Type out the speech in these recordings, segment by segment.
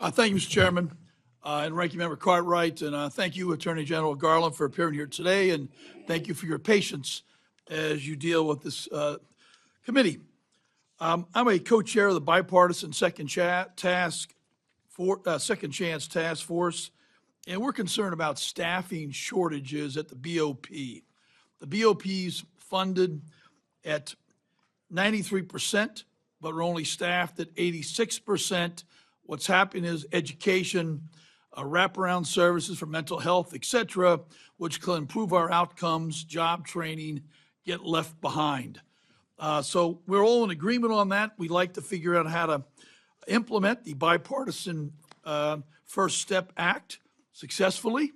Thank you, Mr. Chairman, and Ranking Member Cartwright, and thank you, Attorney General Garland, for appearing here today, and thank you for your patience as you deal with this committee. I'm a co-chair of the bipartisan Second Chance Task Force, and we're concerned about staffing shortages at the BOP. The BOP's funded at 93%, but we're only staffed at 86%. What's happening is education, wraparound services for mental health, et cetera, which can improve our outcomes, job training, get left behind. So we're all in agreement on that. We'd like to figure out how to implement the bipartisan First Step Act successfully.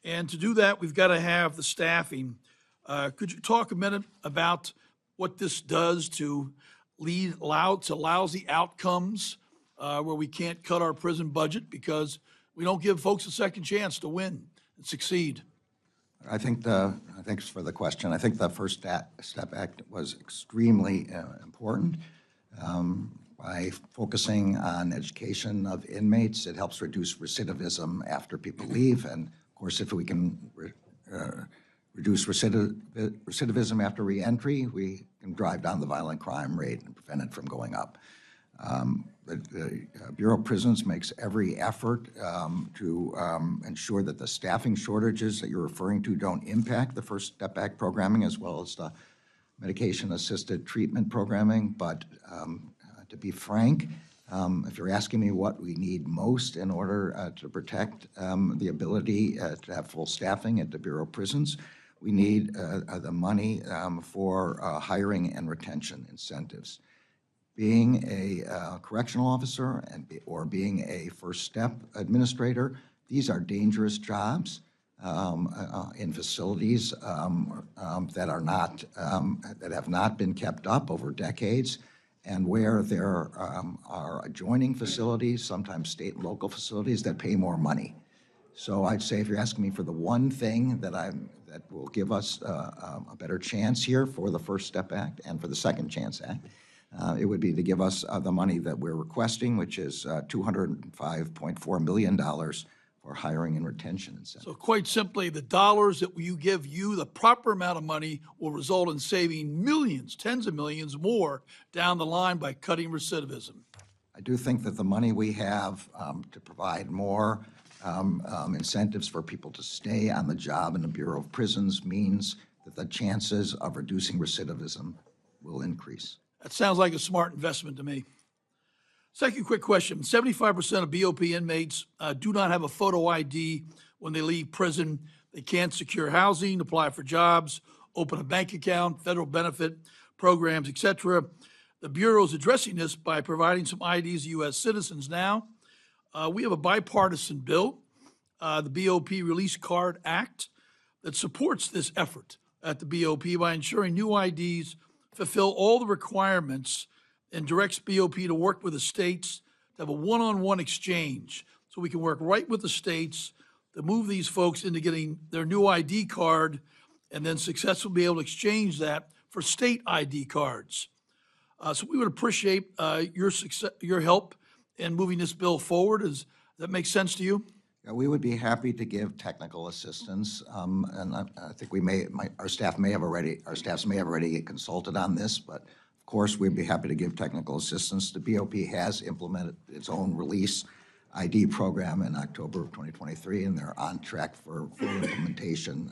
And to do that, we've got to have the staffing. Could you talk a minute about what this does to lead to lousy outcomes where we can't cut our prison budget because we don't give folks a second chance to win and succeed? Thanks for the question. I think the First Step Act was extremely important. By focusing on education of inmates, it helps reduce recidivism after people leave. And of course, if we can reduce recidivism after reentry, we can drive down the violent crime rate and prevent it from going up. The Bureau of Prisons makes every effort to ensure that the staffing shortages that you're referring to don't impact the First Step Act programming as well as the medication-assisted treatment programming. But to be frank, if you're asking me what we need most in order to protect the ability to have full staffing at the Bureau of Prisons, we need the money for hiring and retention incentives. Being a correctional officer or being a First Step administrator, these are dangerous jobs in facilities that have not been kept up over decades, and where there are adjoining facilities, sometimes state and local facilities, that pay more money. So I'd say if you're asking me for the one thing that will give us a better chance here for the First Step Act and for the Second Chance Act, it would be to give us the money that we're requesting, which is $205.4 million for hiring and retention incentives. So quite simply, the dollars that you give you, the proper amount of money, will result in saving millions, tens of millions more down the line by cutting recidivism. I do think that the money we have to provide more incentives for people to stay on the job in the Bureau of Prisons means that the chances of reducing recidivism will increase. That sounds like a smart investment to me. Second quick question. 75% of BOP inmates do not have a photo ID when they leave prison. They can't secure housing, apply for jobs, open a bank account, federal benefit programs, etc. The Bureau is addressing this by providing some IDs to U.S. citizens now. We have a bipartisan bill, the BOP Release Card Act, that supports this effort at the BOP by ensuring new IDs fulfill all the requirements and directs BOP to work with the states to have a one-on-one exchange so we can work right with the states to move these folks into getting their new ID card and then successfully be able to exchange that for state ID cards. So we would appreciate your help in moving this bill forward. Does that make sense to you? Yeah, we would be happy to give technical assistance, and I think our staffs may have already consulted on this, but of course we'd be happy to give technical assistance. The BOP has implemented its own release ID program in October of 2023, and they're on track for full implementation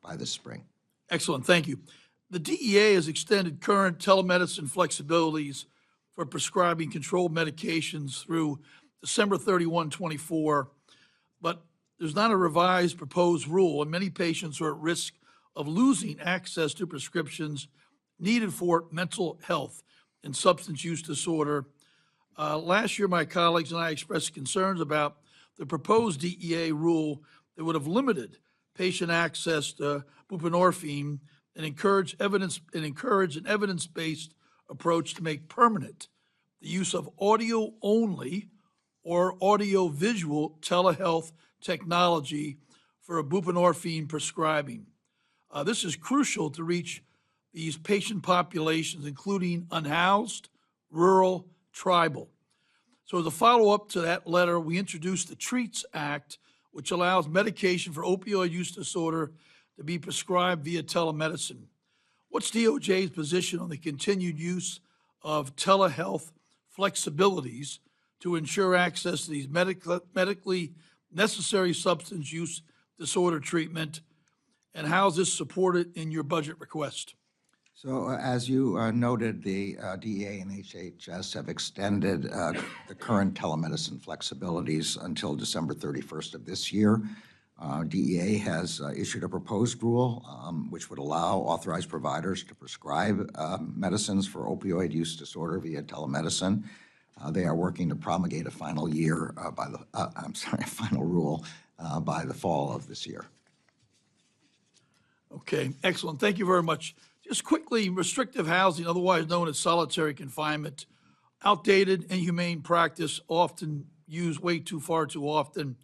by this spring. Excellent, thank you. The DEA has extended current telemedicine flexibilities for prescribing controlled medications through December 31, 24. But there's not a revised proposed rule, and many patients are at risk of losing access to prescriptions needed for mental health and substance use disorder. Last year, my colleagues and I expressed concerns about the proposed DEA rule that would have limited patient access to buprenorphine and encourage an evidence-based approach to make permanent the use of audio-only or audio-visual telehealth technology for buprenorphine prescribing. This is crucial to reach these patient populations, including unhoused, rural, tribal. So as a follow-up to that letter, we introduced the TREATS Act, which allows medication for opioid use disorder to be prescribed via telemedicine. What's DOJ's position on the continued use of telehealth flexibilities to ensure access to these medically necessary substance use disorder treatment, and how is this supported in your budget request? So as you noted, the DEA and HHS have extended the current telemedicine flexibilities until December 31st of this year. DEA has issued a proposed rule which would allow authorized providers to prescribe medicines for opioid use disorder via telemedicine. They are working to promulgate a final final rule by the fall of this year. Okay, excellent. Thank you very much. Just quickly, restrictive housing, otherwise known as solitary confinement, outdated, inhumane practice, often used way too far too often.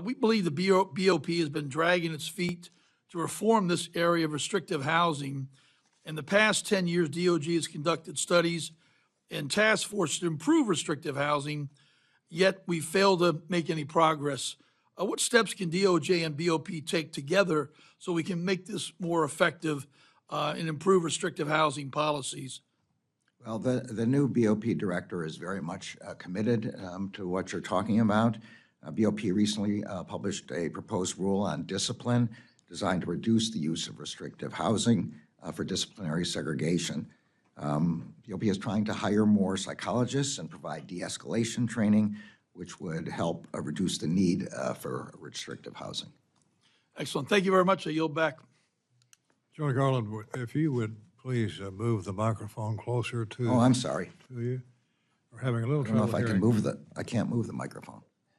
We believe the BOP has been dragging its feet to reform this area of restrictive housing. In the past 10 years, DOJ has conducted studies and task force to improve restrictive housing, yet we failed to make any progress. What steps can DOJ and BOP take together so we can make this more effective and improve restrictive housing policies? Well, the new BOP director is very much committed to what you're talking about. BOP recently published a proposed rule on discipline designed to reduce the use of restrictive housing for disciplinary segregation. BOP is trying to hire more psychologists and provide de-escalation training, which would help reduce the need for restrictive housing. Excellent. Thank you very much. I yield back. General Garland, if you would please move the microphone closer to Oh, I'm sorry. to you. We're having a little I don't know trouble if I can hearing. I can't move the microphone.